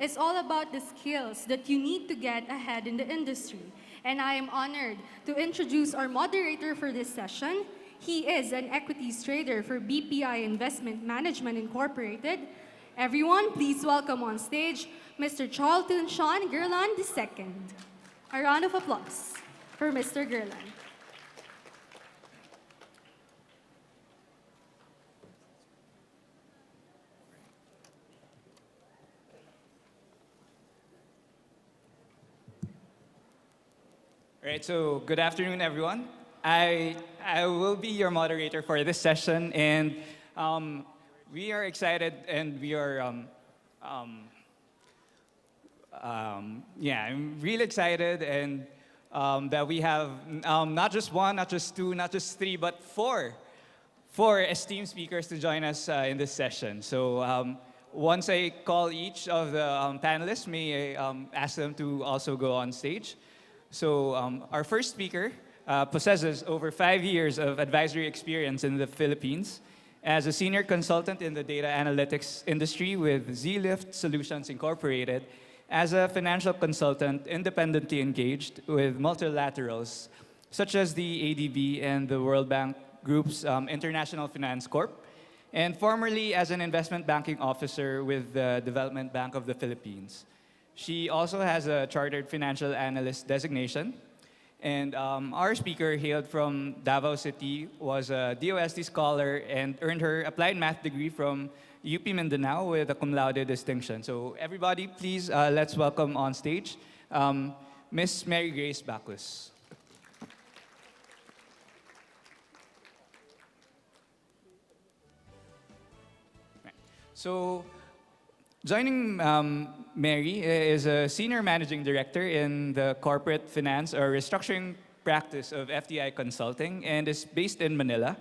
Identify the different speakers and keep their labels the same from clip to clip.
Speaker 1: is all about the skills that you need to get ahead in the industry. And I am honored to introduce our moderator for this session. He is an equities trader for BPI Investment Management Incorporated. Everyone, please welcome on stage Mr. Charlton Sean Gerland II. A round of applause for Mr. Gerland.
Speaker 2: All right, so good afternoon, everyone. I will be your moderator for this session, and we are excited, and we are yeah, I'm really excited, and that we have not just one, not just two, not just three, but four esteemed speakers to join us in this session. So once I call each of the panelists, may I ask them to also go on stage. So our first speaker possesses over 5 years of advisory experience in the Philippines as a senior consultant in the data analytics industry with Z-Lift Solutions Incorporated, as a financial consultant independently engaged with multilaterals such as the ADB and the World Bank Group's International Finance Corp, and formerly as an investment banking officer with the Development Bank of the Philippines. She also has a chartered financial analyst designation. And our speaker hailed from Davao City, was a DOST scholar, and earned her applied math degree from UP Mindanao with a cum laude distinction. So everybody, please, let's welcome on stage Miss Mary Grace Bacchus. So joining Mary is a senior managing director in the corporate finance or restructuring practice of FTI Consulting and is based in Manila.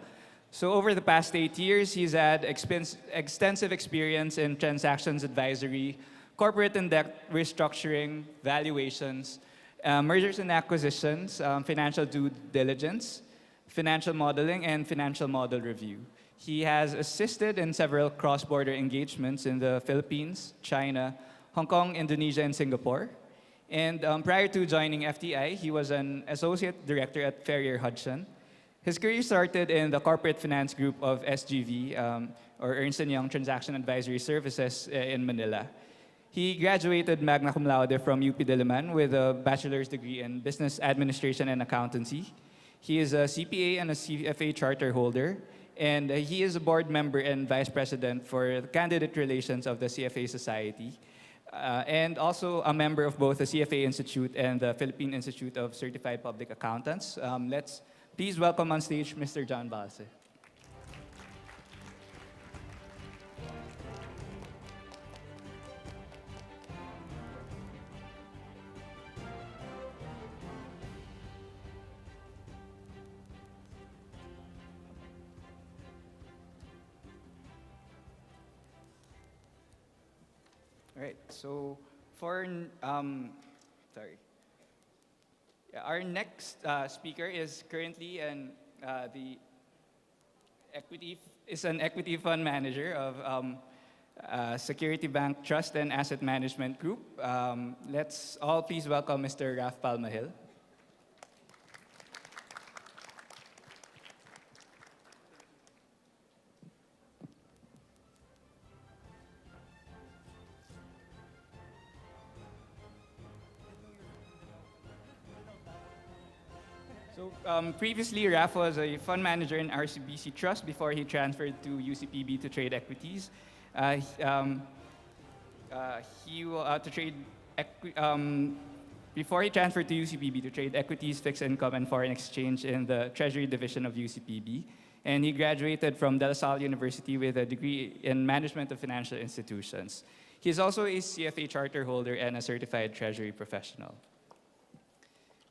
Speaker 2: So over the past 8 years, he's had extensive experience in transactions advisory, corporate and debt restructuring, valuations, mergers and acquisitions, financial due diligence, financial modeling, and financial model review. He has assisted in several cross-border engagements in the Philippines, China, Hong Kong, Indonesia, and Singapore. And prior to joining FTI, he was an associate director at Ferrier Hudson. His career started in the corporate finance group of SGV, or Ernst & Young Transaction Advisory Services in Manila. He graduated magna cum laude from UP Diliman with a bachelor's degree in business administration and accountancy. He is a CPA and a CFA charter holder. And he is a board member and vice president for candidate relations of the CFA Society, and also a member of both the CFA Institute and the Philippine Institute of Certified Public Accountants. Let's please welcome on stage Mr. John Balse. All right, so for, sorry. Yeah, our next speaker is currently an equity fund manager of Security Bank Trust and Asset Management Group. Let's all please welcome Mr. Raf Palmahil. So previously, Raf was a fund manager in RCBC Trust before he transferred to UCPB to trade equities. Before he transferred to UCPB to trade equities, fixed income, and foreign exchange in the Treasury Division of UCPB. And he graduated from De La Salle University with a degree in Management of Financial Institutions. He is also a CFA charter holder and a certified Treasury professional.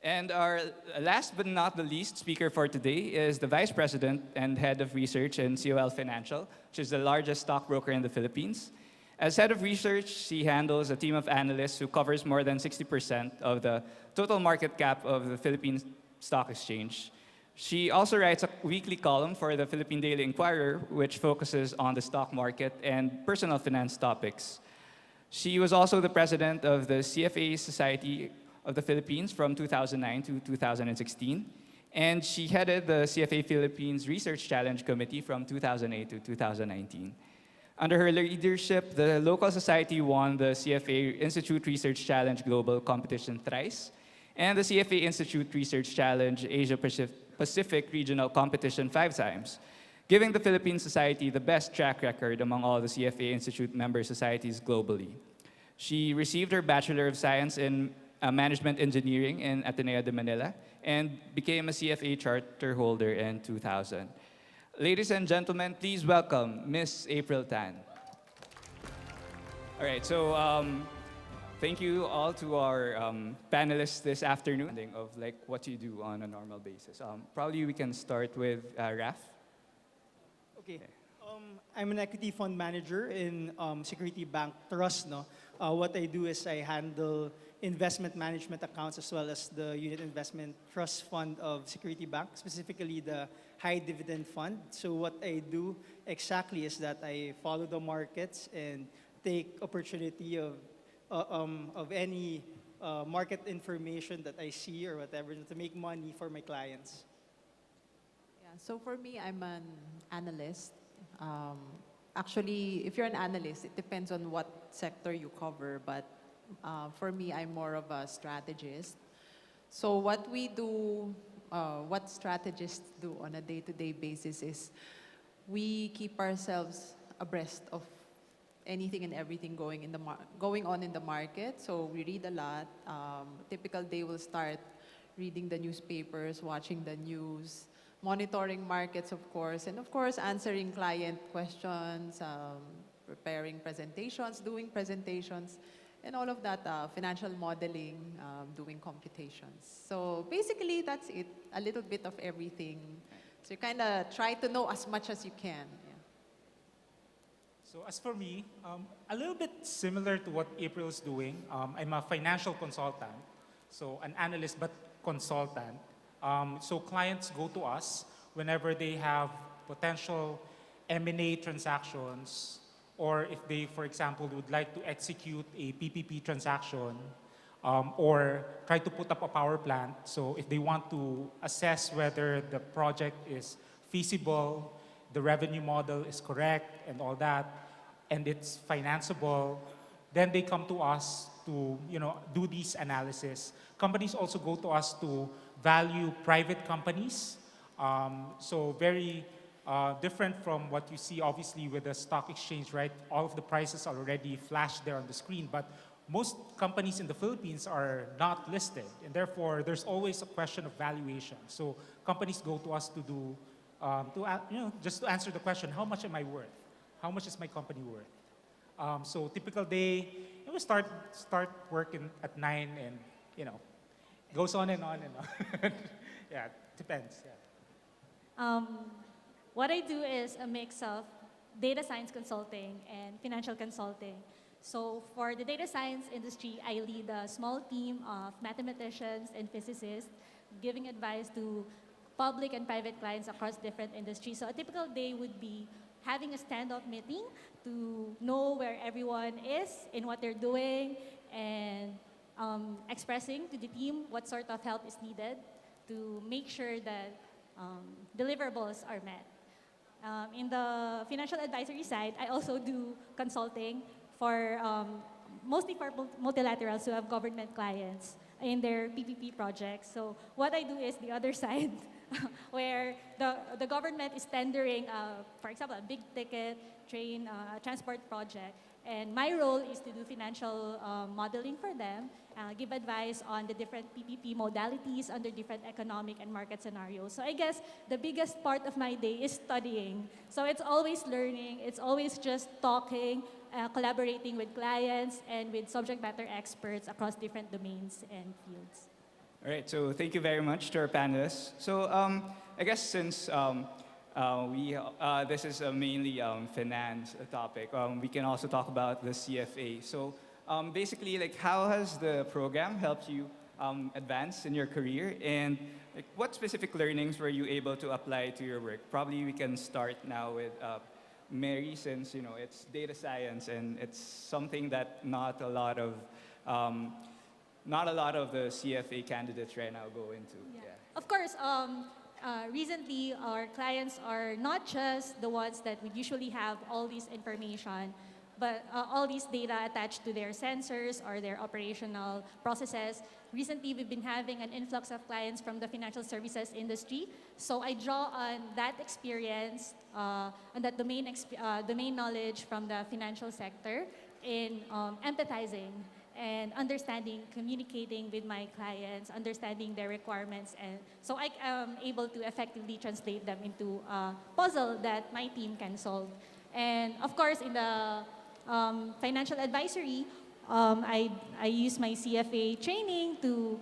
Speaker 2: And our last but not the least speaker for today is the Vice President and Head of Research in COL Financial, which is the largest stockbroker in the Philippines. As Head of Research, she handles a team of analysts who covers more than 60% of the total market cap of the Philippine Stock Exchange. She also writes a weekly column for the Philippine Daily Inquirer, which focuses on the stock market and personal finance topics. She was also the president of the CFA Society of the Philippines from 2009 to 2016. And she headed the CFA Philippines Research Challenge Committee from 2008 to 2019. Under her leadership, the local society won the CFA Institute Research Challenge Global Competition thrice, and the CFA Institute Research Challenge Asia Pacific Regional Competition 5 times, giving the Philippine Society the best track record among all the CFA Institute member societies globally. She received her Bachelor of Science in Management Engineering in Ateneo de Manila and became a CFA charter holder in 2000. Ladies and gentlemen, please welcome Miss April Tan. All right, so thank you all to our panelists this afternoon of like what you do on a normal basis. Probably we can start with Raf.
Speaker 3: Okay. I'm an equity fund manager in Security Bank Trust. No? What I do is I handle investment management accounts as well as the unit investment trust fund of Security Bank, specifically the high dividend fund. So what I do exactly is that I follow the markets and take opportunity of any market information that I see or whatever to make money for my clients.
Speaker 4: Yeah, so for me, I'm an analyst. Actually, if you're an analyst, it depends on what sector you cover, but for me, I'm more of a strategist. So what we do, what strategists do on a day-to-day basis is we keep ourselves abreast of anything and everything going on in the market. So we read a lot. Typical day will start reading the newspapers, watching the news, monitoring markets, of course, and of course answering client questions, preparing presentations, doing presentations, and all of that, financial modeling, doing computations. So basically, that's it. A little bit of everything. So you kind of try to know as much as you can. Yeah.
Speaker 5: So as for me, a little bit similar to what April is doing. I'm a financial consultant, so an analyst but consultant. So clients go to us whenever they have potential M&A transactions, or if they, for example, would like to execute a PPP transaction, or try to put up a power plant. So if they want to assess whether the project is feasible, the revenue model is correct and all that, and it's financeable, then they come to us to do these analysis. Companies also go to us to value private companies. So very different from what you see obviously with the stock exchange, right? All of the prices are already flashed there on the screen, but most companies in the Philippines are not listed, and therefore there's always a question of valuation. So companies go to us to do, just to answer the question, how much am I worth? How much is my company worth? So typical day, we start working at 9 and goes on and on and on. Yeah, depends. Yeah.
Speaker 6: What I do is a mix of data science consulting and financial consulting. So for the data science industry, I lead a small team of mathematicians and physicists giving advice to public and private clients across different industries. So a typical day would be having a stand-up meeting to know where everyone is in what they're doing and expressing to the team what sort of help is needed to make sure that deliverables are met. In the financial advisory side, I also do consulting for mostly for multilaterals who have government clients in their PPP projects. So what I do is the other side, where the government is tendering, for example, a big ticket train transport project. And my role is to do financial modeling for them, give advice on the different PPP modalities under different economic and market scenarios. So I guess the biggest part of my day is studying. So it's always learning, it's always just talking, collaborating with clients and with subject matter experts across different domains and fields.
Speaker 2: All right, so thank you very much to our panelists. So I guess since this is a mainly finance topic, we can also talk about the CFA. So basically, like, how has the program helped you advance in your career, and like, what specific learnings were you able to apply to your work? Probably we can start now with Mary, since it's data science and it's something that not a lot of the CFA candidates right now go into. Yeah.
Speaker 6: Of course, recently our clients are not just the ones that would usually have all this information, but all these data attached to their sensors or their operational processes. Recently, we've been having an influx of clients from the financial services industry. So I draw on that experience, and that domain knowledge from the financial sector in empathizing and understanding, communicating with my clients, understanding their requirements, and so I am able to effectively translate them into a puzzle that my team can solve. And of course, in the financial advisory, I use my CFA training to,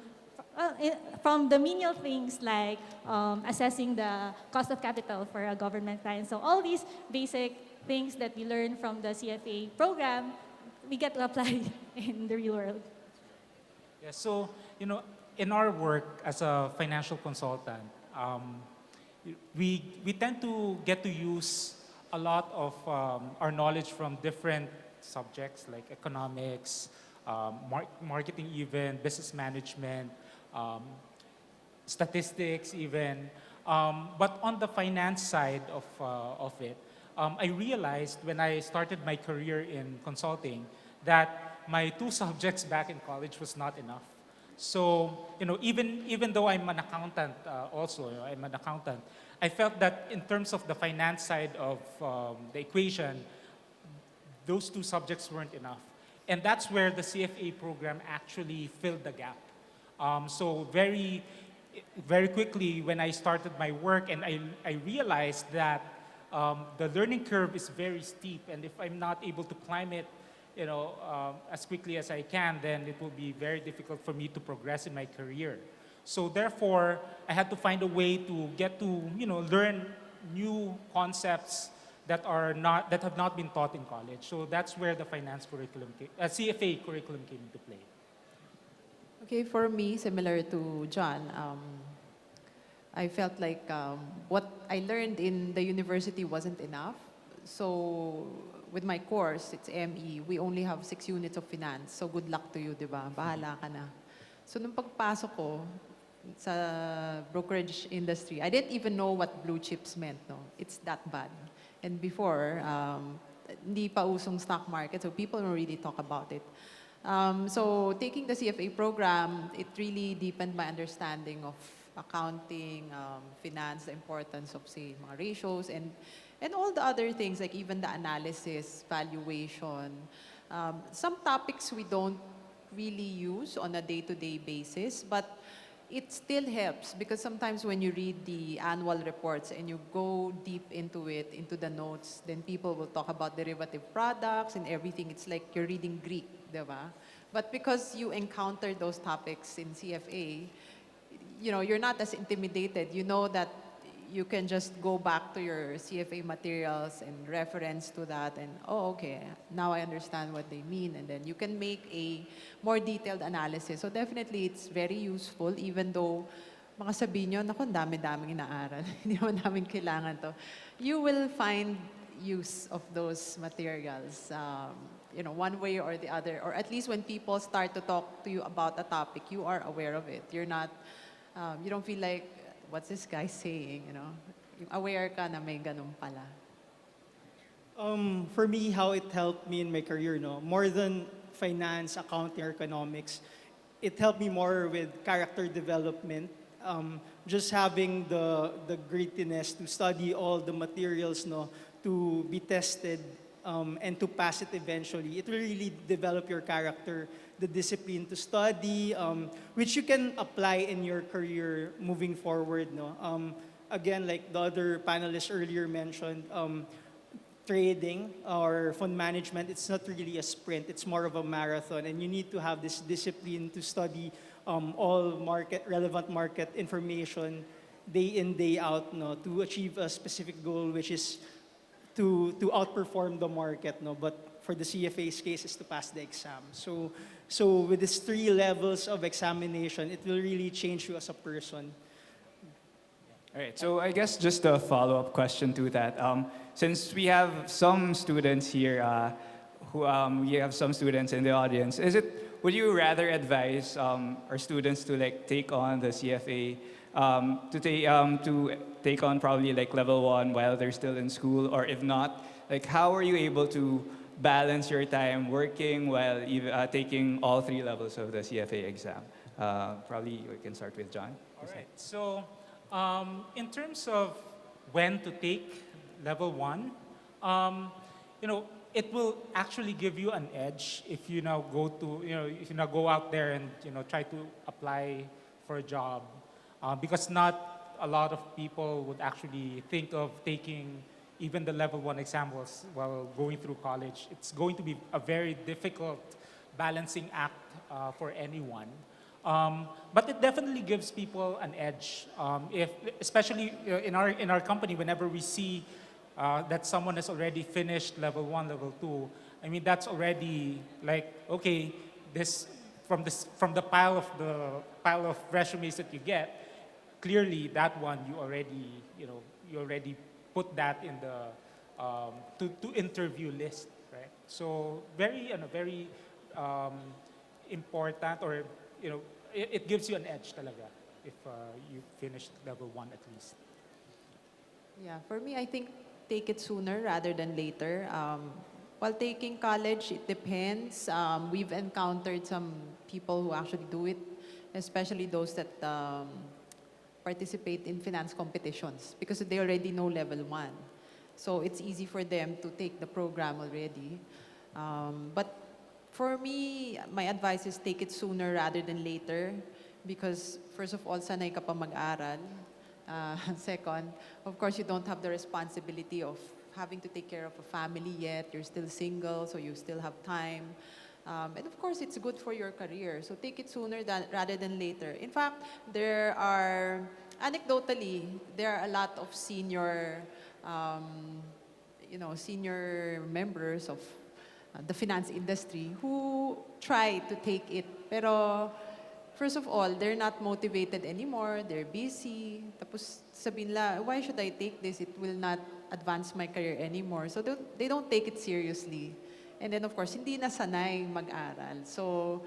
Speaker 6: from the menial things like assessing the cost of capital for a government client. So all these basic things that we learn from the CFA program, we get to apply in the real world.
Speaker 5: Yeah, so, in our work as a financial consultant, we tend to get to use a lot of our knowledge from different subjects like economics, marketing even, business management, statistics even. But on the finance side of it, I realized when I started my career in consulting that my two subjects back in college was not enough. So, even though I'm an accountant also, I'm an accountant, I felt that in terms of the finance side of the equation, those two subjects weren't enough. And that's where the CFA program actually filled the gap. So very, very quickly when I started my work and I realized that the learning curve is very steep, and if I'm not able to climb it, as quickly as I can, then it will be very difficult for me to progress in my career. So therefore, I had to find a way to get to, learn new concepts that have not been taught in college. So that's where the CFA curriculum came into play.
Speaker 4: Okay, for me, similar to John, I felt like what I learned in the university wasn't enough. So with my course, it's ME, we only have 6 units of finance. So good luck to you, di ba? Bahala ka na. So nung pagpasok ko sa brokerage industry, I didn't even know what blue chips meant. No, it's that bad. And before, hindi pa usong stock market, so people don't really talk about it. So taking the CFA program, it really deepened my understanding of accounting, finance, the importance of, say, mga ratios, and all the other things, like even the analysis, valuation. Some topics we don't really use on a day-to-day basis, but it still helps because sometimes when you read the annual reports and you go deep into it, into the notes, then people will talk about derivative products and everything. It's like you're reading Greek, di ba? But because you encounter those topics in CFA, you're not as intimidated. You know that you can just go back to your CFA materials and reference to that and, okay, now I understand what they mean. And then you can make a more detailed analysis. So definitely it's very useful even though makasabihin nyo, naku, dami-daming inaaral. Hindi naman namin kailangan to. You will find use of those materials, one way or the other. Or at least when people start to talk to you about a topic, you are aware of it. You're not, you don't feel like, what's this guy saying, Yung aware ka na may ganun pala.
Speaker 3: For me, how it helped me in my career, more than finance, accounting, or economics, it helped me more with character development. Just having the grittiness to study all the materials, to be tested, and to pass it eventually. It will really develop your character, the discipline to study, which you can apply in your career moving forward. Again, like the other panelists earlier mentioned, trading or fund management, it's not really a sprint, it's more of a marathon, and you need to have this discipline to study all relevant market information day in, day out, to achieve a specific goal, which is to outperform the market, but for the CFA's case is to pass the exam. So with these 3 levels of examination, it will really change you as a person.
Speaker 2: All right, so I guess just a follow-up question to that. Since we have some students here, we have some students in the audience, would you rather advise our students to like take on the CFA, to take on probably like level 1 while they're still in school, or if not, like how are you able to balance your time working while taking all 3 levels of the CFA exam? Probably we can start with John.
Speaker 5: All right. So, in terms of when to take level 1, it will actually give you an edge if you now if you now go out there and try to apply for a job, because not a lot of people would actually think of taking even the level 1 exam while going through college. It's going to be a very difficult balancing act for anyone. But it definitely gives people an edge. Especially in our company, whenever we see that someone has already finished level 1, level 2, I mean that's already like, okay, from the pile of resumes that you get, clearly that one you already put that in the to interview list, right? So very important, or it gives you an edge talaga if you finish level 1 at least.
Speaker 4: Yeah, for me, I think take it sooner rather than later. While taking college, it depends. We've encountered some people who actually do it, especially those that participate in finance competitions because they already know level 1. So it's easy for them to take the program already. But for me, my advice is take it sooner rather than later because first of all, sanay ka pa mag-aral. Second, of course, you don't have the responsibility of having to take care of a family yet. You're still single, so you still have time. And of course, it's good for your career. So take it sooner rather than later. In fact, anecdotally, there are a lot of senior members of the finance industry who try to take it. Pero first of all, they're not motivated anymore. They're busy. Tapos sabihin nila, why should I take this? It will not advance my career anymore. So they don't take it seriously. And then of course, hindi na sanay mag-aral. So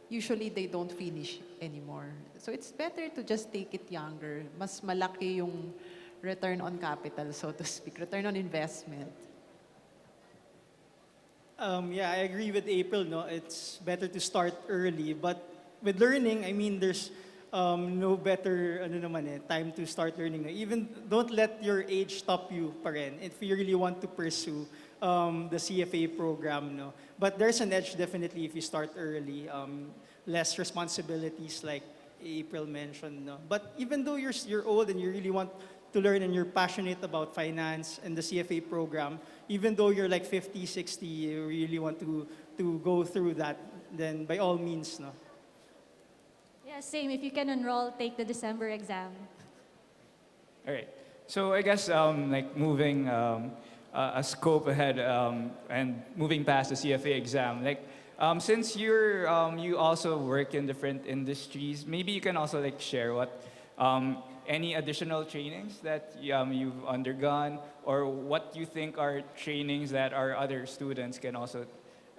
Speaker 4: usually they don't finish anymore. So it's better to just take it younger. Mas malaki yung return on capital, so to speak, return on investment.
Speaker 3: Yeah, I agree with April. No, it's better to start early. But with learning, I mean, there's no better time to start learning. No? Even don't let your age stop you, pa rin, if you really want to pursue the CFA program. No, but there's an edge definitely if you start early. Less responsibilities, like April mentioned. No? But even though you're old and you really want to learn and you're passionate about finance and the CFA program, even though you're like 50, 60, you really want to go through that, then by all means, no?
Speaker 6: Yeah, same. If you can enroll, take the December exam.
Speaker 2: All right. So I guess like moving a scope ahead and moving past the CFA exam, like since you also work in different industries, maybe you can also like share what any additional trainings that you've undergone, or what you think are trainings that our other students can also,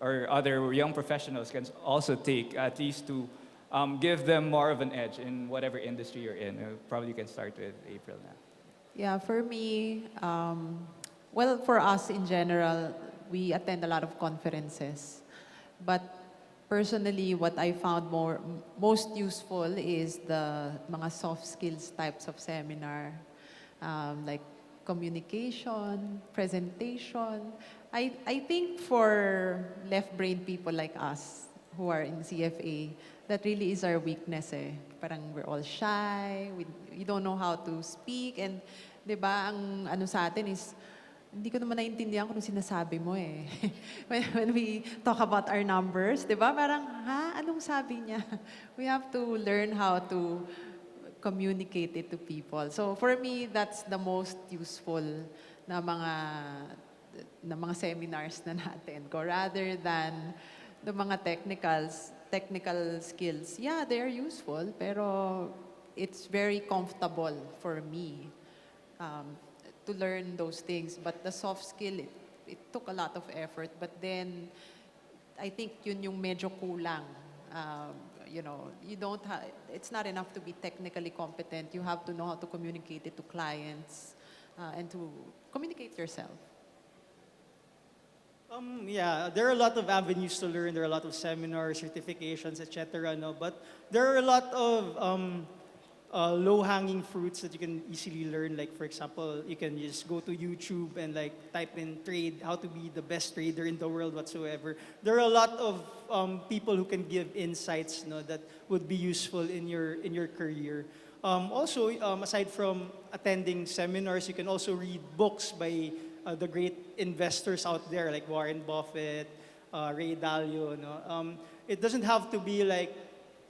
Speaker 2: or other young professionals can also take, at least to give them more of an edge in whatever industry you're in. Probably you can start with April now.
Speaker 4: Yeah, for me, well, for us in general, we attend a lot of conferences. But personally, what I found most useful is the mga soft skills types of seminar, like communication, presentation. I think for left-brain people like us who are in CFA, that really is our weakness eh. Parang we're all shy, we don't know how to speak, and 'di ba ang ano sa atin is hindi ko naman naiintindihan kung ano sinasabi mo eh. when we talk about our numbers, 'di ba? Parang anong sabi niya? We have to learn how to communicate it to people. So for me, that's the most useful na mga seminars na natin ko rather than the mga technical skills. Yeah, they are useful, pero it's very comfortable for me um, to learn those things. But the soft skill, it took a lot of effort. But then, I think yun yung medyo kulang. You know, it's not enough to be technically competent. You have to know how to communicate it to clients and to communicate yourself.
Speaker 3: Yeah, there are a lot of avenues to learn. There are a lot of seminars, certifications, etc. No, but there are a lot of low-hanging fruits that you can easily learn. Like, for example, you can just go to YouTube and like type in trade, how to be the best trader in the world whatsoever. There are a lot of people who can give insights, no, that would be useful in your career. Also, aside from attending seminars, you can also read books by the great investors out there like Warren Buffett, Ray Dalio. No? It doesn't have to be like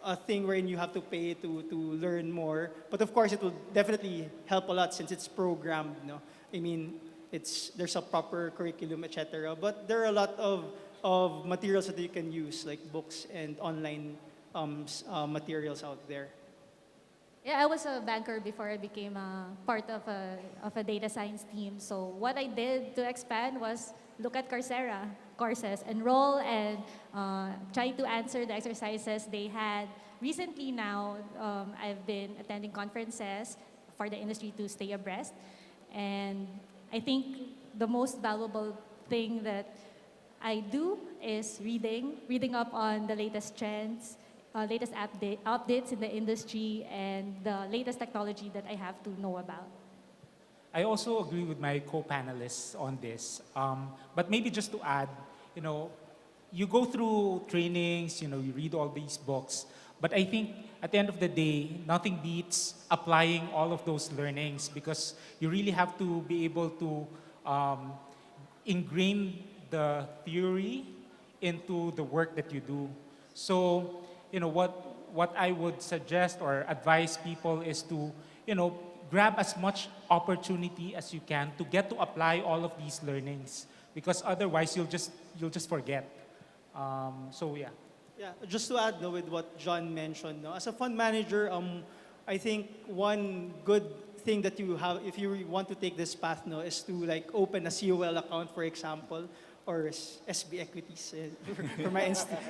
Speaker 3: a thing wherein you have to pay to learn more. But of course, it will definitely help a lot since it's programmed. No? I mean, there's a proper curriculum, etc. But there are a lot of materials that you can use, like books and online materials out there.
Speaker 6: Yeah, I was a banker before I became a part of a data science team. So what I did to expand was look at Coursera courses, enroll, and try to answer the exercises they had. Recently now, I've been attending conferences for the industry to stay abreast. And I think the most valuable thing that I do is reading up on the latest trends, latest updates in the industry, and the latest technology that I have to know about.
Speaker 5: I also agree with my co-panelists on this. But maybe just to add, you know, you go through trainings, you know, you read all these books, but I think at the end of the day, nothing beats applying all of those learnings because you really have to be able to ingrain the theory into the work that you do. So, you know, what I would suggest or advise people is to, you know, grab as much opportunity as you can to get to apply all of these learnings because otherwise you'll just forget. So yeah.
Speaker 3: Yeah, just to add, no, with what John mentioned, no, as a fund manager, I think one good thing that you have if you want to take this path, no, is to like open a COL account, for example, or SB equities for my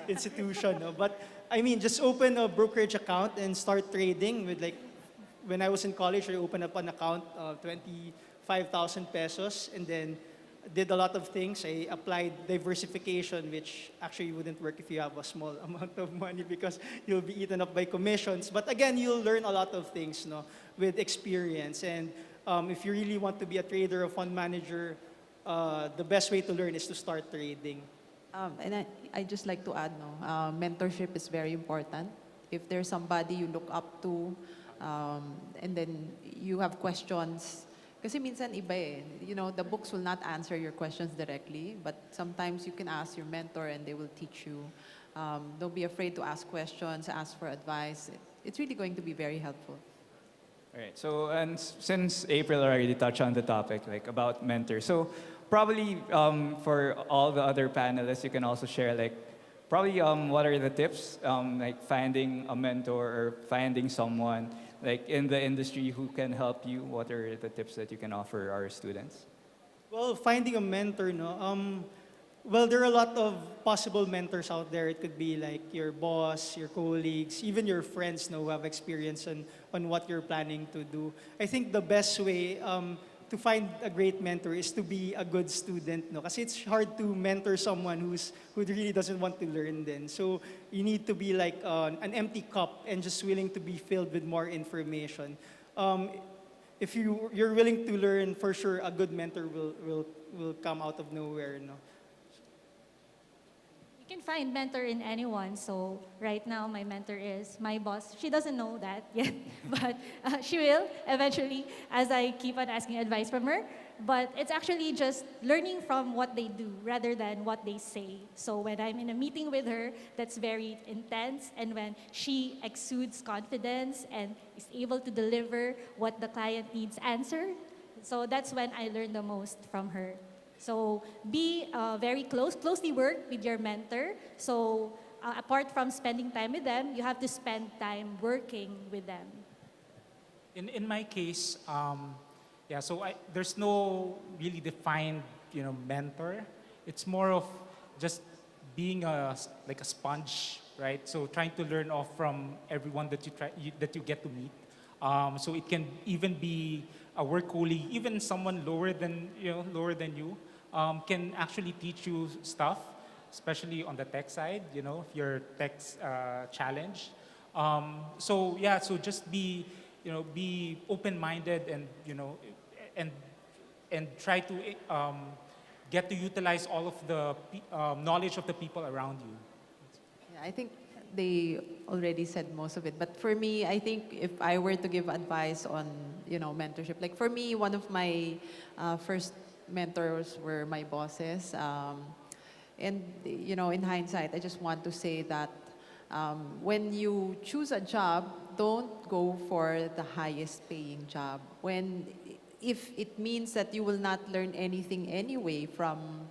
Speaker 3: institution. No? But I mean, just open a brokerage account and start trading with like. When I was in college, I opened up an account, 25,000 pesos, and then did a lot of things. I applied diversification, which actually wouldn't work if you have a small amount of money because you'll be eaten up by commissions. But again, you'll learn a lot of things, no, with experience. And if you really want to be a trader or fund manager, the best way to learn is to start trading.
Speaker 4: And I just like to add, no, mentorship is very important. If there's somebody you look up to, and then you have questions, kasi minsan iba eh, you know, the books will not answer your questions directly, but sometimes you can ask your mentor and they will teach you. Don't be afraid to ask questions, ask for advice. It's really going to be very helpful.
Speaker 2: All right. So, and since April already touched on the topic, like about mentors, so probably for all the other panelists, you can also share like probably what are the tips like finding a mentor or finding someone like in the industry who can help you. What are the tips that you can offer our students?
Speaker 3: Well, finding a mentor, no. Well, there are a lot of possible mentors out there. It could be like your boss, your colleagues, even your friends, no, who have experience on what you're planning to do. I think the best way to find a great mentor is to be a good student, no? Kasi it's hard to mentor someone who really doesn't want to learn then. So you need to be like an empty cup and just willing to be filled with more information. If you're willing to learn, for sure, a good mentor will come out of nowhere, no?
Speaker 6: You can find mentor in anyone. So right now, my mentor is my boss. She doesn't know that yet, but she will eventually as I keep on asking advice from her. But it's actually just learning from what they do rather than what they say. So when I'm in a meeting with her, that's very intense. And when she exudes confidence and is able to deliver what the client needs answered, so that's when I learn the most from her. So be very closely work with your mentor. So apart from spending time with them, you have to spend time working with them.
Speaker 5: In my case, yeah, so there's no really defined, mentor. It's more of just being like a sponge, right? So trying to learn off from everyone that you get to meet. So it can even be a work colleague, even someone lower than you, can actually teach you stuff, especially on the tech side. If you're tech challenged. So yeah, so just be open-minded, and and try to get to utilize all of the knowledge of the people around you.
Speaker 4: Yeah, I think they already said most of it. But for me, I think if I were to give advice on, mentorship, like for me, one of my first mentors were my bosses. And, in hindsight, I just want to say that when you choose a job, don't go for the highest paying job. If it means that you will not learn anything anyway from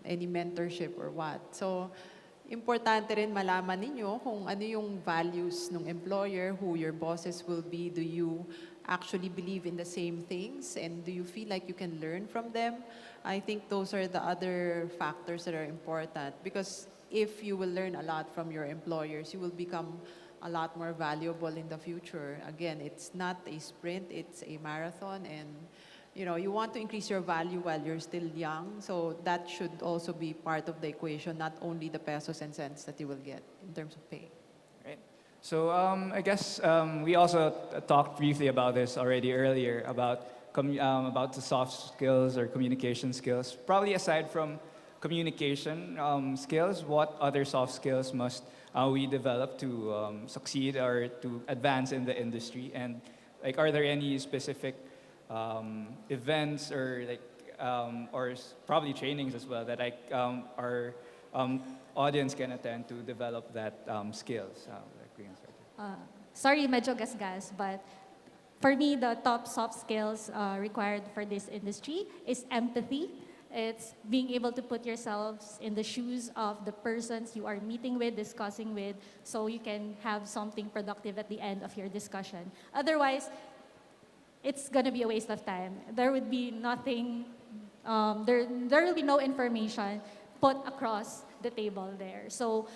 Speaker 4: any mentorship or what. So, importante rin malaman ninyo kung ano yung values ng employer, who your bosses will be. Do you actually believe in the same things? And do you feel like you can learn from them? I think those are the other factors that are important. Because if you will learn a lot from your employers, you will become a lot more valuable in the future. Again, it's not a sprint, it's a marathon. And you want to increase your value while you're still young. So that should also be part of the equation, not only the pesos and cents that you will get in terms of pay.
Speaker 2: Right. So I guess we also talked briefly about this already earlier about the soft skills or communication skills. Probably aside from communication skills, what other soft skills must we develop to succeed or to advance in the industry? And like, are there any specific events or probably trainings as well that our audience can attend to develop that skills? Like we can start.
Speaker 6: Sorry, medyo gasgas, but for me, the top soft skills required for this industry is empathy. It's being able to put yourselves in the shoes of the persons you are meeting with, discussing with, so you can have something productive at the end of your discussion. Otherwise, it's gonna be a waste of time. There would be nothing, there will be no information put across the table there. So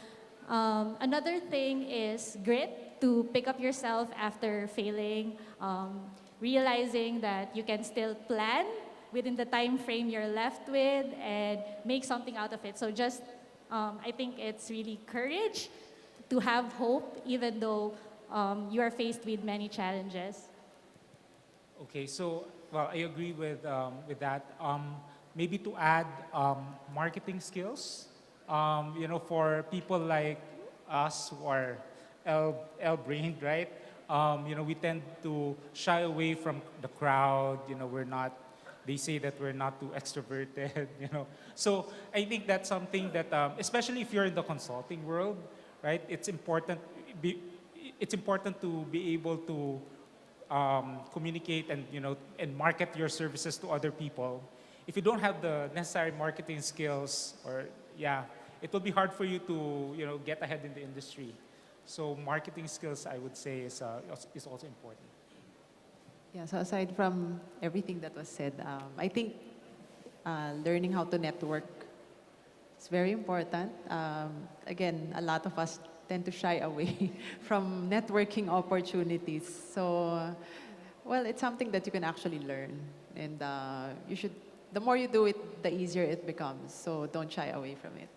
Speaker 6: another thing is grit, to pick up yourself after failing, realizing that you can still plan within the time frame you're left with and make something out of it. So just, I think it's really courage to have hope even though you are faced with many challenges.
Speaker 5: Okay, so well, I agree with that. Maybe to add marketing skills. For people like us who are L-brained, right? We tend to shy away from the crowd. We're not. They say that we're not too extroverted. So I think that's something that, especially if you're in the consulting world, right? It's important. It's important to be able to communicate and market your services to other people. If you don't have the necessary marketing skills, it will be hard for you to get ahead in the industry. So marketing skills, I would say, is also important.
Speaker 4: Yeah, so aside from everything that was said, I think learning how to network is very important. Again, a lot of us tend to shy away from networking opportunities. So, well, it's something that you can actually learn. And the more you do it, the easier it becomes. So don't shy away from it.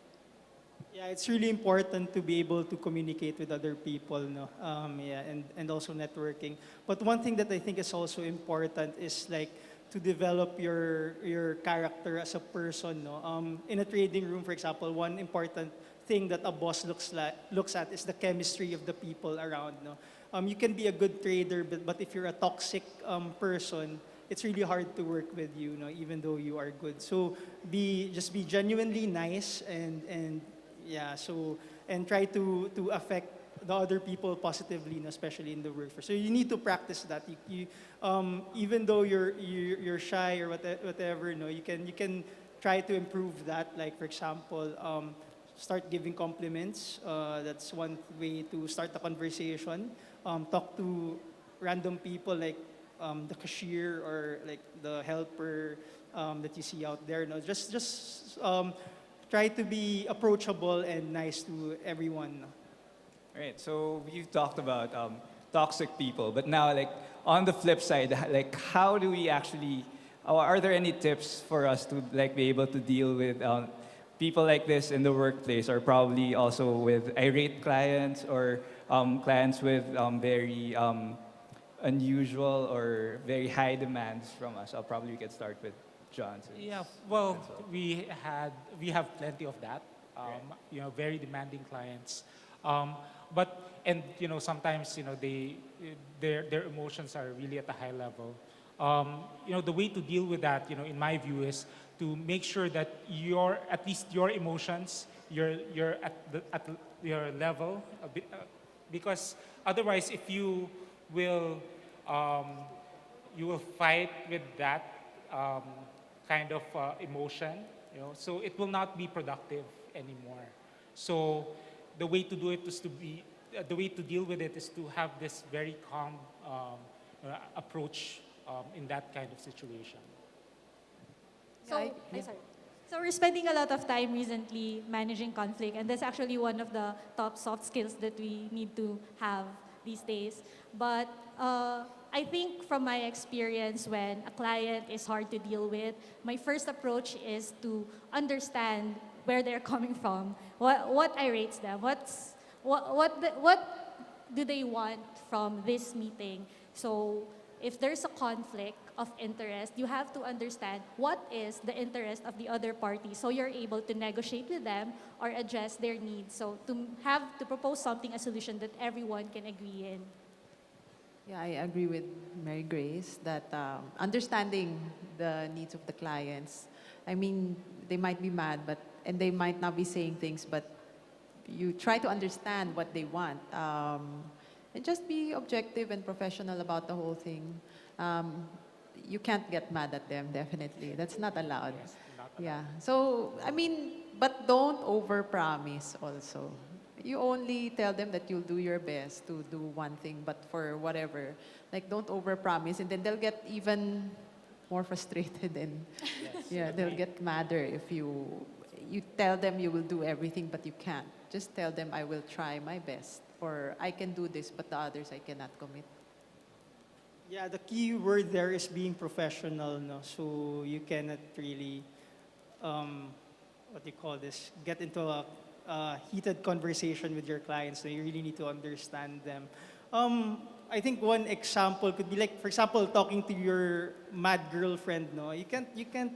Speaker 3: Yeah, it's really important to be able to communicate with other people, no? And also networking. But one thing that I think is also important is like to develop your character as a person, no? In a trading room, for example, one important thing that a boss looks at is the chemistry of the people around, no? You can be a good trader, but if you're a toxic person, it's really hard to work with you, no? Even though you are good. So just be genuinely nice and try to affect the other people positively, no, especially in the workforce. So you need to practice that. Even though you're shy or whatever, no, you can try to improve that. Like for example, start giving compliments. That's one way to start the conversation. Talk to random people like the cashier or like the helper that you see out there. No, just try to be approachable and nice to everyone. No?
Speaker 2: Right. So you've talked about toxic people, but now, like on the flip side, like how do we actually? Are there any tips for us to like be able to deal with people like this in the workplace, or probably also with irate clients or clients with very unusual or very high demands from us? Probably we could start with John.
Speaker 5: Yeah, well, we have plenty of that. You know, very demanding clients. But you know, sometimes you know their emotions are really at a high level. You know, the way to deal with that, you know, in my view, is to make sure that at least your emotions, you're at your level, because otherwise, if will um, you will fight with that kind of emotion, you know, so it will not be productive anymore. So the way to do it is to be, the way to deal with it is to have this very calm approach in that kind of situation.
Speaker 6: So, sorry. So we're spending a lot of time recently managing conflict, and that's actually one of the top soft skills that we need to have these days. But I think from my experience, when a client is hard to deal with, my first approach is to understand where they're coming from, what irritates them, what do they want from this meeting. So if there's a conflict of interest, you have to understand what is the interest of the other party, so you're able to negotiate with them or address their needs. So to propose something, a solution that everyone can agree in.
Speaker 4: Yeah, I agree with Mary Grace that understanding the needs of the clients. I mean, they might be mad, and they might not be saying things, but you try to understand what they want, and just be objective and professional about the whole thing. You can't get mad at them, definitely. That's not allowed. Yeah. So, I mean, but don't overpromise also. You only tell them that you'll do your best to do one thing, but for whatever, like don't overpromise, and then they'll get even more frustrated, and yeah, they'll get madder if you tell them you will do everything, but you can't. Just tell them I will try my best, or I can do this, but the others I cannot commit.
Speaker 3: Yeah, the key word there is being professional. No, so you cannot really what do you call this? Get into a heated conversation with your clients. So you really need to understand them. I think one example could be like, for example, talking to your mad girlfriend. No, you can't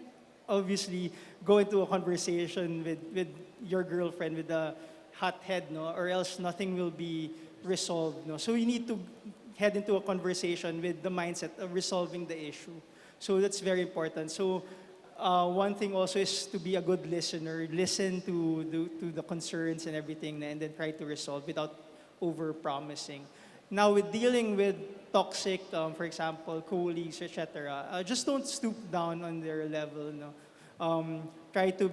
Speaker 3: obviously go into a conversation with your girlfriend with a hot head, no, or else nothing will be resolved. No, so you need to head into a conversation with the mindset of resolving the issue. So that's very important. So one thing also is to be a good listener. Listen to the concerns and everything, and then try to resolve without over-promising. Now, with dealing with toxic, for example, colleagues, etc., just don't stoop down on their level. No? Try to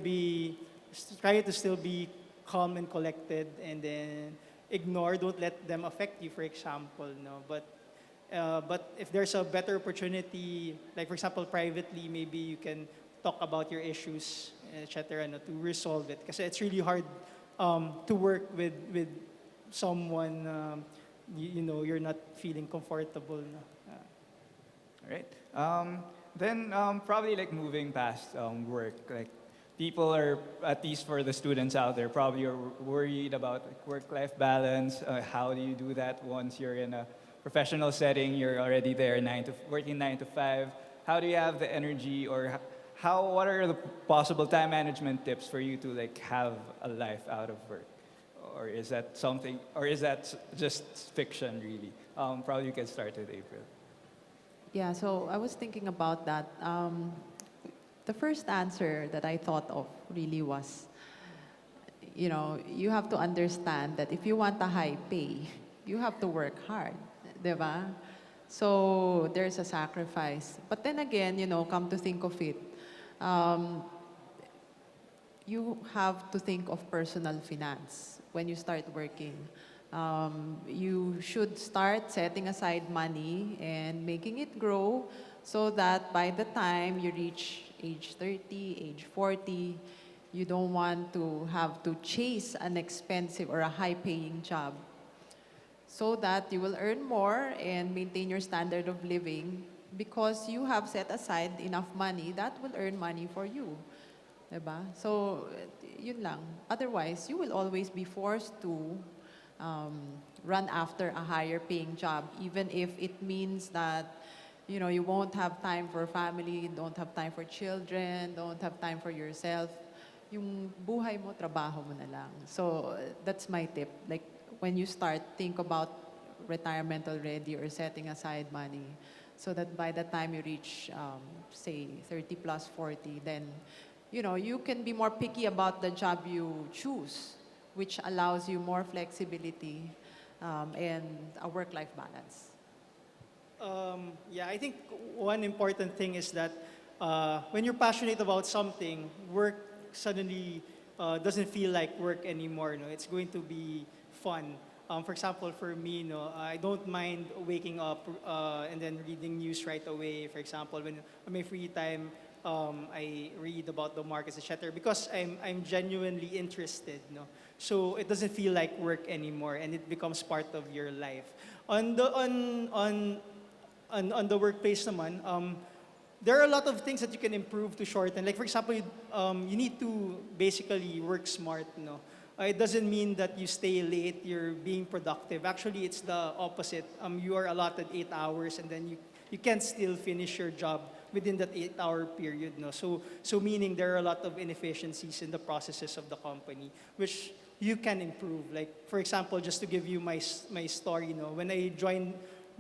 Speaker 3: still be calm and collected, and then ignore. Don't let them affect you, for example. No, but if there's a better opportunity, like for example, privately, maybe you can talk about your issues, etc., no, to resolve it. Because it's really hard to work with someone you know you're not feeling comfortable. No?
Speaker 2: All right. Then probably like moving past work, like people are, at least for the students out there, probably are worried about like, work-life balance. How do you do that once you're in a professional setting? You're already there working 9 to 5. How do you have the energy, or what are the possible time management tips for you to like have a life out of work? Or is that something, or is that just fiction really? Probably you can start with April.
Speaker 4: Yeah, so I was thinking about that. The first answer that I thought of really was, you have to understand that if you want a high pay, you have to work hard, diba? So there's a sacrifice. But then again, come to think of it, you have to think of personal finance when you start working. You should start setting aside money and making it grow so that by the time you reach age 30, age 40, you don't want to have to chase an expensive or a high-paying job so that you will earn more and maintain your standard of living because you have set aside enough money that will earn money for you. Diba? So, yun lang. Otherwise, you will always be forced to run after a higher paying job, even if it means that, you won't have time for family, don't have time for children, don't have time for yourself. Yung buhay mo, trabaho mo na lang. So, that's my tip. Like, when you start, think about retirement already or setting aside money so that by the time you reach, say, 30 plus 40, then, you can be more picky about the job you choose, which allows you more flexibility and a work-life balance.
Speaker 3: Yeah, I think one important thing is that when you're passionate about something, work suddenly doesn't feel like work anymore. No, it's going to be fun. For example, for me, no, I don't mind waking up and then reading news right away. For example, when on my free time, I read about the markets, etc. Because I'm genuinely interested. No, so it doesn't feel like work anymore, and it becomes part of your life. On the workplace naman, there are a lot of things that you can improve to shorten. Like for example, you need to basically work smart. No, it doesn't mean that you stay late. You're being productive. Actually, it's the opposite. You are allotted 8 hours, and then you can still finish your job within that 8 hour period. No, so meaning there are a lot of inefficiencies in the processes of the company, which you can improve. Like for example, just to give you my story. No, when I joined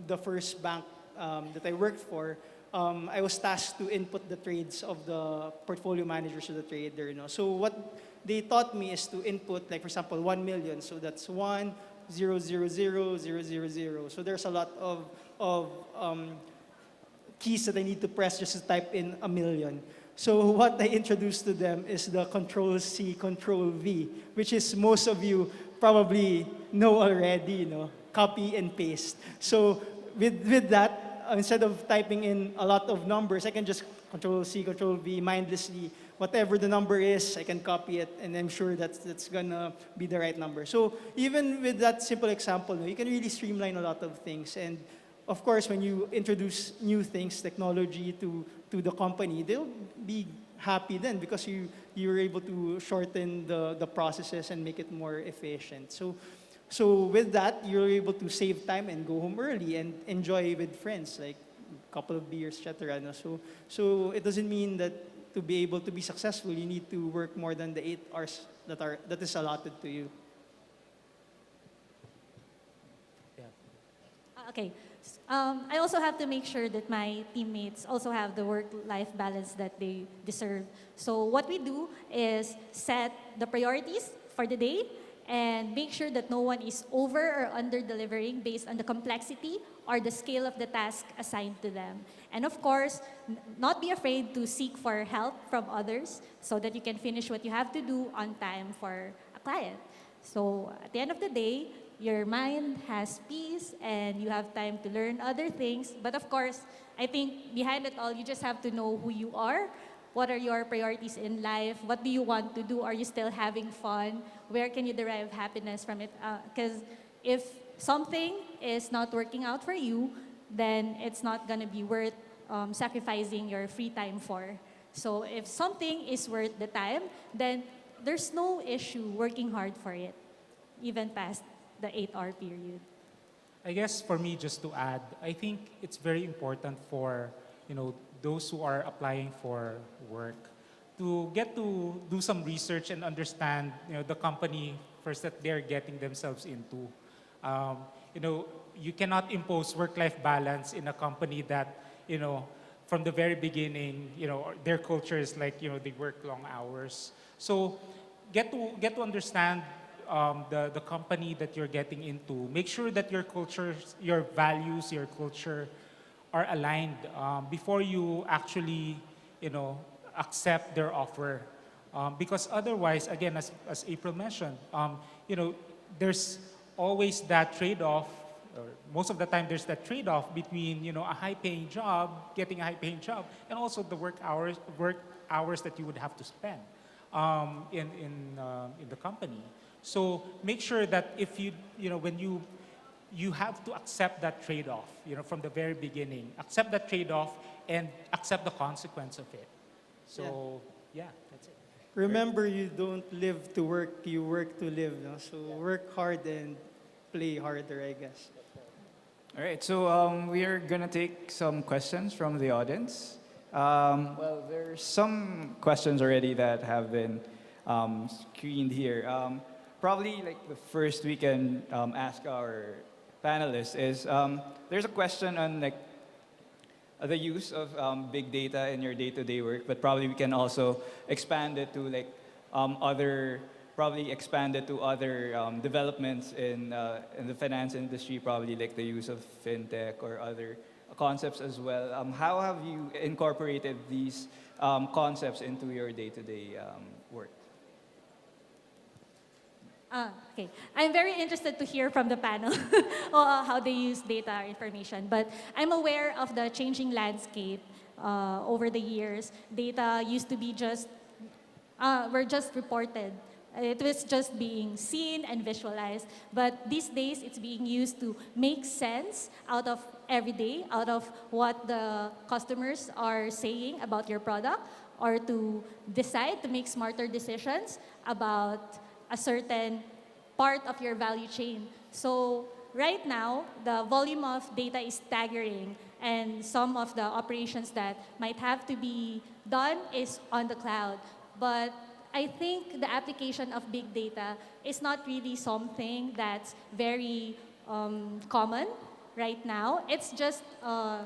Speaker 3: the first bank that I worked for, I was tasked to input the trades of the portfolio managers of the trader. So what they taught me is to input, like for example, 1 million. So that's 1 0 0 0 0 0 0. So there's a lot of keys that I need to press just to type in a million. So what I introduced to them is the Control C, Control V, which is most of you probably know already, copy and paste. So with that, instead of typing in a lot of numbers, I can just Control C, Control V mindlessly. Whatever the number is, I can copy it, and I'm sure that's gonna be the right number. So even with that simple example, you can really streamline a lot of things. And of course, when you introduce new things, technology to the company, they'll be happy then because you're able to shorten the processes and make it more efficient. So with that, you're able to save time and go home early and enjoy with friends, like a couple of beers, etc. So it doesn't mean that to be able to be successful, you need to work more than the 8 hours that is allotted to you.
Speaker 6: Okay. I also have to make sure that my teammates also have the work-life balance that they deserve. So what we do is set the priorities for the day and make sure that no one is over or under delivering based on the complexity or the scale of the task assigned to them. And of course, not be afraid to seek for help from others so that you can finish what you have to do on time for a client. So at the end of the day, your mind has peace and you have time to learn other things. But of course, I think behind it all, you just have to know who you are. What are your priorities in life? What do you want to do? Are you still having fun? Where can you derive happiness from it? Because if something is not working out for you, then it's not going to be worth sacrificing your free time for. So if something is worth the time, then there's no issue working hard for it, even past the 8 hour period.
Speaker 5: I guess for me, just to add, I think it's very important for those who are applying for work to get to do some research and understand the company first that they're getting themselves into. You cannot impose work-life balance in a company that from the very beginning their culture is like they work long hours. So get to understand the company that you're getting into. Make sure that your culture, your values, your culture are aligned before you actually, accept their offer. Because otherwise, again, as April mentioned, there's always that trade-off, or most of the time there's that trade-off between a high-paying job, getting a high-paying job, and also the work hours that you would have to spend in the company. So make sure that if when you have to accept that trade-off, from the very beginning, accept that trade-off and accept the consequence of it. So yeah, that's it.
Speaker 3: Remember, you don't live to work, you work to live. No? So work hard and play harder, I guess.
Speaker 2: All right, so we are gonna take some questions from the audience. Well, there's some questions already that have been screened here. Probably like the first we can ask our panelists is there's a question on like the use of big data in your day-to-day work, but probably we can also expand it to like other developments in the finance industry, probably like the use of fintech or other concepts as well. How have you incorporated these concepts into your day-to-day work?
Speaker 6: Okay. I'm very interested to hear from the panel how they use data or information. But I'm aware of the changing landscape over the years. Data used to be were just reported. It was just being seen and visualized. But these days, it's being used to make sense out of every day, out of what the customers are saying about your product, or to decide to make smarter decisions about a certain part of your value chain. So right now, the volume of data is staggering, and some of the operations that might have to be done is on the cloud. But I think the application of big data is not really something that's very common right now. It's just a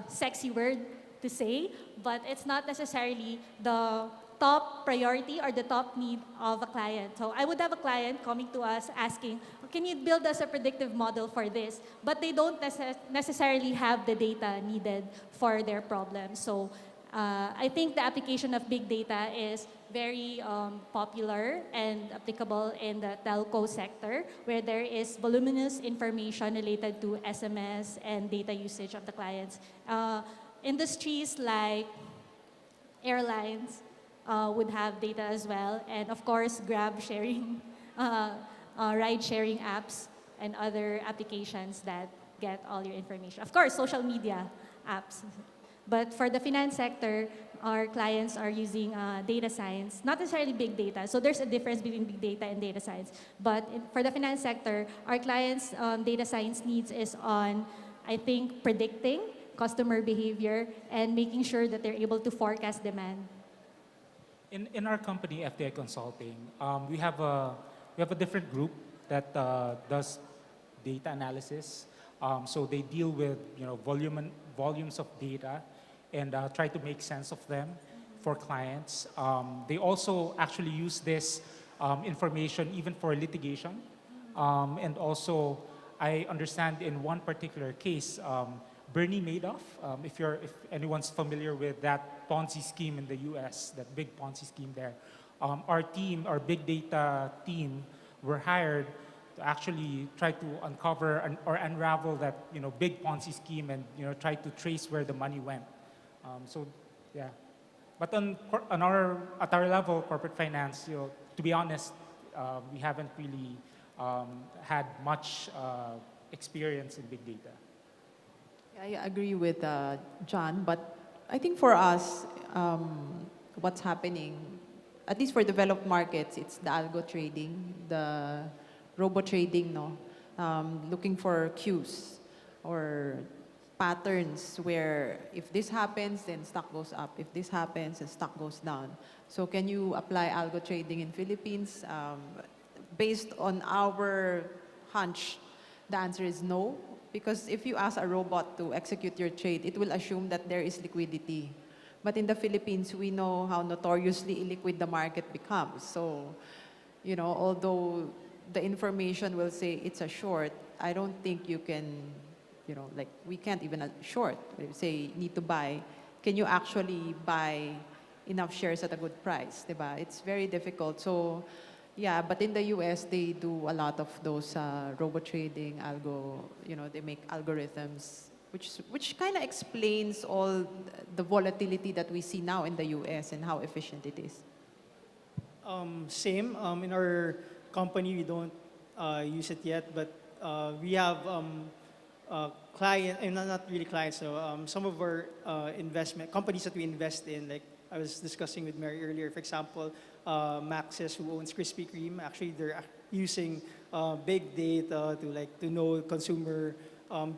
Speaker 6: sexy word to say, but it's not necessarily the top priority or the top need of a client. So I would have a client coming to us asking, can you build us a predictive model for this? But they don't necessarily have the data needed for their problem. So I think the application of big data is very popular and applicable in the telco sector, where there is voluminous information related to SMS and data usage of the clients. Industries like airlines would have data as well, and of course, Grab sharing, ride sharing apps, and other applications that get all your information. Of course, social media apps. But for the finance sector, our clients are using data science, not necessarily big data. So there's a difference between big data and data science. But for the finance sector, our clients' data science needs is on, I think, predicting customer behavior and making sure that they're able to forecast demand.
Speaker 5: In our company, FDI Consulting, we have a different group that does data analysis. So they deal with volumes of data and try to make sense of them for clients. They also actually use this information even for litigation. And also, I understand in one particular case, Bernie Madoff, if anyone's familiar with that Ponzi scheme in the US, that big Ponzi scheme there, our big data team, were hired to actually try to uncover or unravel that big Ponzi scheme and try to trace where the money went. So yeah, but at our level, corporate finance, to be honest, we haven't really had much experience in big data.
Speaker 4: I agree with John, but I think for us, what's happening, at least for developed markets, it's the algo trading, the robo trading, no? Looking for cues or patterns where if this happens, then stock goes up. If this happens, then stock goes down. So can you apply algo trading in Philippines? Based on our hunch, the answer is no. Because if you ask a robot to execute your trade, it will assume that there is liquidity. But in the Philippines, we know how notoriously illiquid the market becomes. So, although the information will say it's a short, I don't think you can, we can't even short. Say, need to buy. Can you actually buy enough shares at a good price? Diba? It's very difficult. So, Yeah, but in the US, they do a lot of those robo trading, they make algorithms, which kind of explains all the volatility that we see now in the US and how efficient it is.
Speaker 3: Same. In our company, we don't use it yet, but we have client, and not really clients. So some of our investment companies that we invest in, like I was discussing with Mary earlier. For example, Maxis, who owns Krispy Kreme, actually they're using big data to know consumer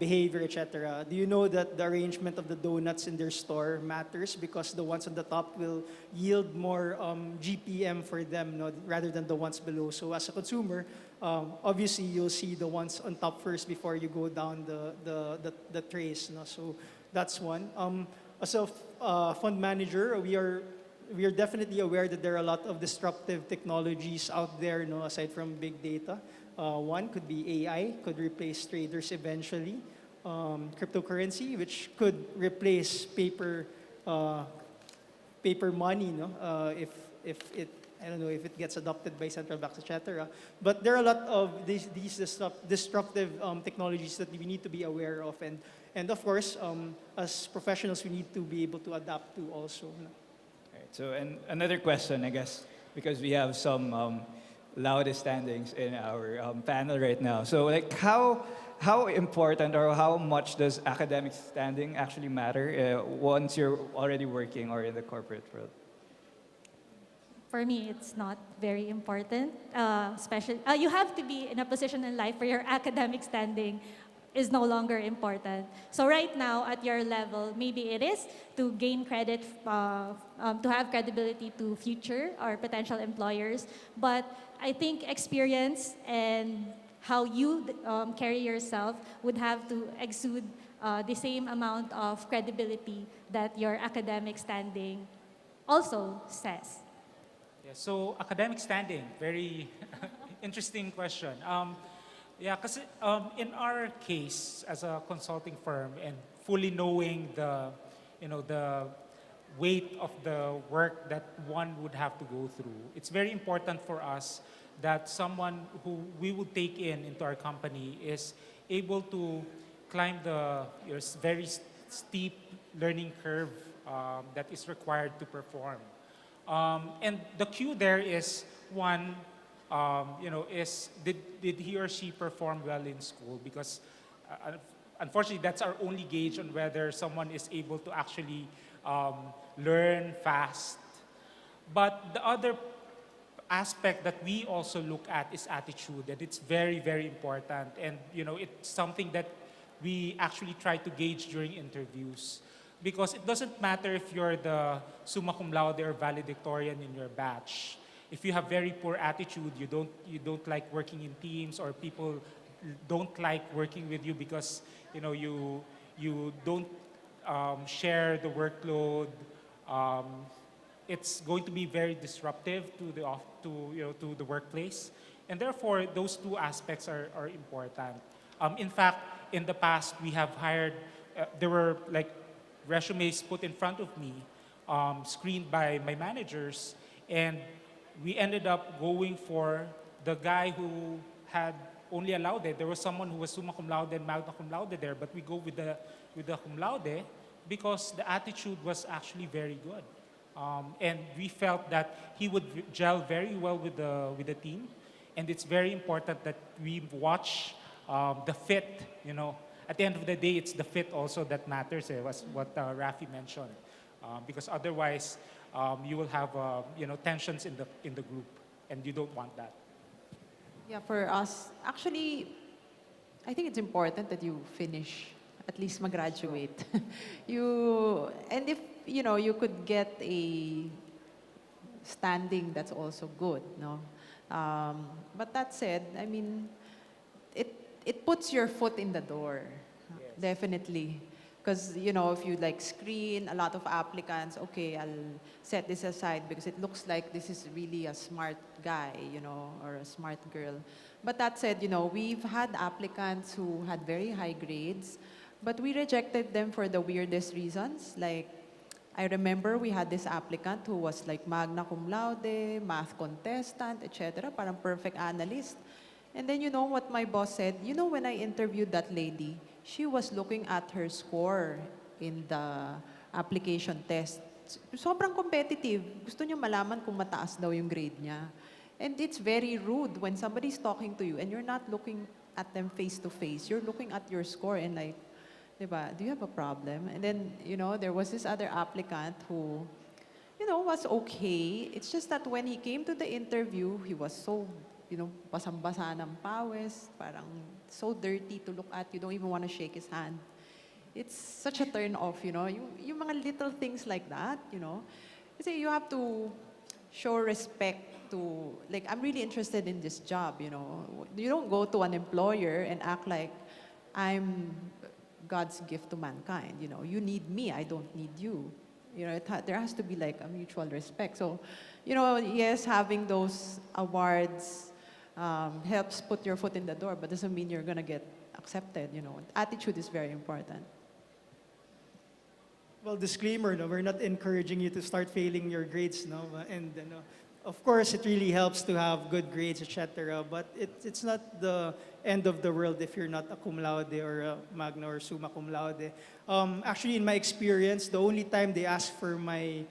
Speaker 3: behavior, etc. Do you know that the arrangement of the donuts in their store matters because the ones on the top will yield more GPM for them, rather than the ones below? So as a consumer, obviously you'll see the ones on top first before you go down the trays. So that's one. As a fund manager, we are definitely aware that there are a lot of disruptive technologies out there, aside from big data. One could be AI, could replace traders eventually. Cryptocurrency, which could replace paper money, if it, I don't know, if it gets adopted by central banks, etc. But there are a lot of these disruptive technologies that we need to be aware of, and of course, as professionals, we need to be able to adapt to also.
Speaker 2: Right, so, and another question, I guess, because we have some loudest standings in our panel right now. So, like, how important or how much does academic standing actually matter once you're already working or in the corporate world?
Speaker 6: For me, it's not very important. Especially, you have to be in a position in life where your academic standing is no longer important. So right now, at your level, maybe it is to gain credit, to have credibility to future or potential employers. But I think experience and how you carry yourself would have to exude the same amount of credibility that your academic standing also says.
Speaker 5: Yeah, so academic standing, very interesting question. Yeah, because in our case, as a consulting firm, and fully knowing the weight of the work that one would have to go through, it's very important for us that someone who we would take into our company is able to climb the very steep learning curve that is required to perform. And the cue there is one, is did he or she perform well in school? Because unfortunately, that's our only gauge on whether someone is able to actually learn fast. But the other aspect that we also look at is attitude, and it's very, very important. And it's something that we actually try to gauge during interviews. Because it doesn't matter if you're the summa cum laude or valedictorian in your batch. If you have very poor attitude, you don't like working in teams, or people don't like working with you because you don't share the workload. It's going to be very disruptive to the workplace, and therefore those two aspects are important. In fact, in the past we have hired. There were like resumes put in front of me, screened by my managers, and we ended up going for the guy who had only a laude. There was someone who was summa cum laude and magna cum laude there, but we go with the cum laude because the attitude was actually very good. And we felt that he would gel very well with the team, and it's very important that we watch the fit. At the end of the day, it's the fit also that matters. Was what Rafi mentioned, because otherwise you will have tensions in the group, and you don't want that.
Speaker 4: Yeah, for us, actually, I think it's important that you finish, at least graduate. And if you could get a standing, that's also good, no? But that said, I mean, it puts your foot in the door,
Speaker 5: Yes.
Speaker 4: definitely. Because, if you screen a lot of applicants, okay, I'll set this aside because it looks like this is really a smart guy, or a smart girl. But that said, we've had applicants who had very high grades, but we rejected them for the weirdest reasons. Like, I remember we had this applicant who was like magna cum laude, math contestant, etc., parang perfect analyst. And then you know what my boss said? You know, when I interviewed that lady, she was looking at her score in the application test. Sobrang competitive. Gusto niya malaman kung mataas daw yung grade niya. And it's very rude when somebody's talking to you and you're not looking at them face to face. You're looking at your score and like, diba, do you have a problem? And then, you know, there was this other applicant who, you know, was okay. It's just that when he came to the interview, he was so, you know, basang-basa ng pawis, parang so dirty to look at. You don't even want to shake his hand. It's such a turn off, you know. Yung mga little things like that, you know. Kasi you have to show respect to, like, I'm really interested in this job, you know. You don't go to an employer and act like I'm God's gift to mankind, you know. You need me, I don't need you. You know, there has to be like a mutual respect. So, you know, yes, having those awards helps put your foot in the door, but doesn't mean you're gonna get accepted, you know. Attitude is very important.
Speaker 3: Well, disclaimer, no, we're not encouraging you to start failing your grades, no, and no, of course, it really helps to have good grades, etc. But it's not the end of the world if you're not a cum laude or a magna or summa cum laude. Actually, in my experience, the only time they ask for my,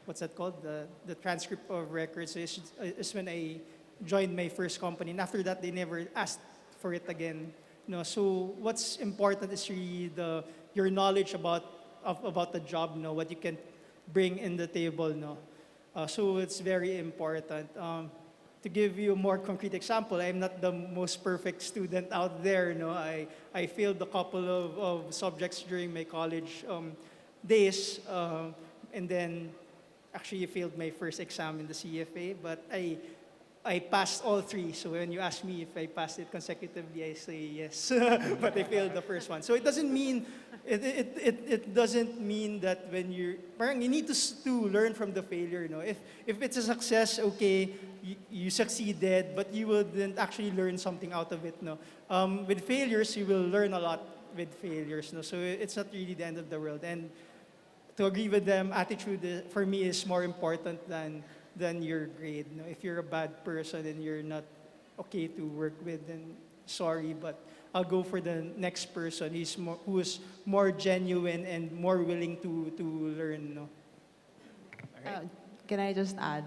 Speaker 3: what's that called, the transcript of records is when I joined my first company, and after that, they never asked for it again. No, so what's important is really your knowledge about the job, no, what you can bring in the table, no. So it's very important. To give you a more concrete example, I'm not the most perfect student out there. No, I failed a couple of subjects during my college days, and then actually failed my first exam in the CFA. But I passed all three. So when you ask me if I passed it consecutively, I say yes. But I failed the first one. So it doesn't mean it doesn't mean that when you need to learn from the failure. No, if it's a success, okay, you succeeded, but you will then actually learn something out of it. No, with failures, you will learn a lot with failures. No, so it's not really the end of the world. And to agree with them, attitude for me is more important than your grade. No, if you're a bad person and you're not okay to work with, then sorry, but I'll go for the next person who is more genuine and more willing to learn. No?
Speaker 4: Can I just add?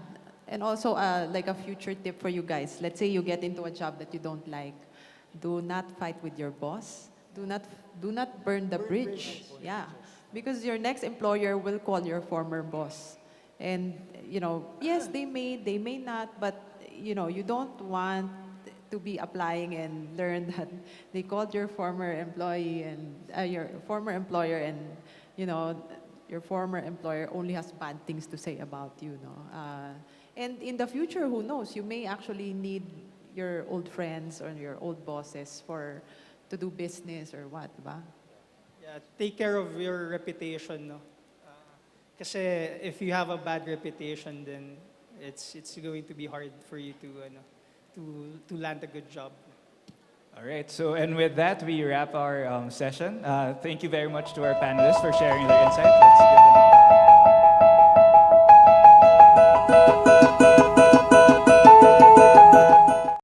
Speaker 4: And also, like a future tip for you guys. Let's say you get into a job that you don't like. Do not fight with your boss. Do not burn the bridge. Yeah, because your next employer will call your former boss. And, you know, yes, they may not, but, you know, you don't want to be applying and learn that they called your former employee and your former employer, and, you know, your former employer only has bad things to say about you, no? And in the future, who knows, you may actually need your old friends or your old bosses to do business or what, ba?
Speaker 3: Yeah, take care of your reputation, no? Kasi if you have a bad reputation, then it's going to be hard for you to land a good job.
Speaker 2: All right, so and with that, we wrap our session. Thank you very much to our panelists for sharing their insight. Let's give them